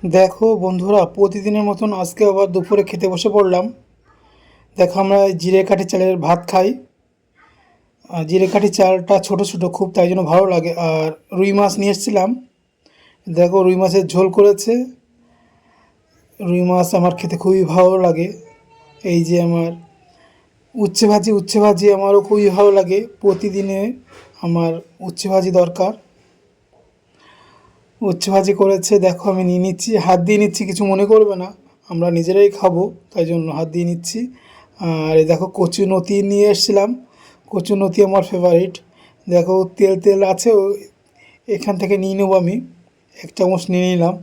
দেখো বন্ধুরা, প্রতিদিনের মতন আজকে আবার দুপুরে খেতে বসে পড়লাম। দেখো, আমরা এই জিরে কাঠি চালের ভাত খাই। আর জিরে কাঠি চালটা ছোট ছোট খুব, তাই জন্য ভালো লাগে। আর রুই মাছ নিয়ে এসেছিলাম। দেখো, রুই মাছের ঝোল করেছে। রুই মাছ আমার খেতে খুবই ভালো লাগে। এই যে আমার উচ্ছে ভাজি আমারও খুবই ভালো লাগে। প্রতিদিনে আমার উচ্ছে ভাজি দরকার। উচ্ছে ভাজি করেছে, দেখো আমি নিয়ে নিচ্ছি, হাত দিয়ে নিচ্ছি, কিছু মনে করবে না, আমরা নিজেরাই খাবো, তাই জন্য হাত দিয়ে নিচ্ছি। আর এই দেখো, কচু নতি নিয়ে এসেছিলাম। কচু নতি আমার ফেভারিট। দেখো, তেল তেল আছে, এখান থেকে নিয়ে নেবো আমি। এক চামচ নিয়ে নিলাম।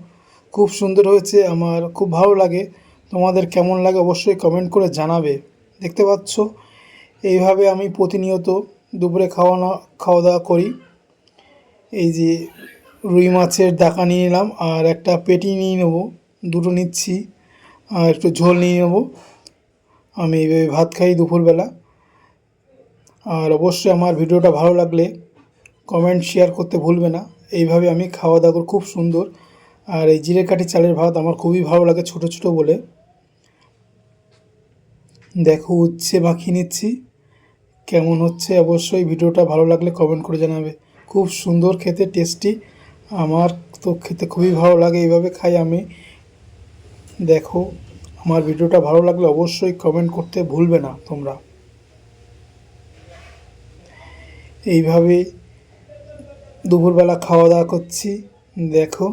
খুব সুন্দর হয়েছে, আমার খুব ভালো লাগে। তোমাদের কেমন লাগে অবশ্যই কমেন্ট করে জানাবে। দেখতে পাচ্ছ, এইভাবে আমি প্রতিনিয়ত দুপুরে খাওয়া দাওয়া করি। এই যে রুই মাছের ডাকা নিয়ে নিলাম, আর একটা পেটি নিয়ে নেবো, দুটো নিচ্ছি। আর একটু ঝোল নিয়ে নেবো। আমি এইভাবে ভাত খাই দুপুরবেলা। আর অবশ্যই আমার ভিডিওটা ভালো লাগলে কমেন্ট শেয়ার করতে ভুলবে না। এইভাবে আমি খাওয়া দাওয়া করি, খুব সুন্দর। আর এই জিরে কাঠি চালের ভাত আমার খুবই ভালো লাগে, ছোট ছোট বলে। দেখো, উচ্ছে মাখিয়ে নিচ্ছি। কেমন হচ্ছে অবশ্যই ভিডিওটা ভালো লাগলে কমেন্ট করে জানাবে। খুব সুন্দর খেতে, টেস্টি। আমার তো খেতে খুবই ভালো লাগে, এইভাবে খাই আমি। দেখো, আমার ভিডিওটা ভালো লাগলে অবশ্যই কমেন্ট করতে ভুলবে না তোমরা। এইভাবে দুপুরবেলা খাওয়া দাওয়া করছি। দেখো।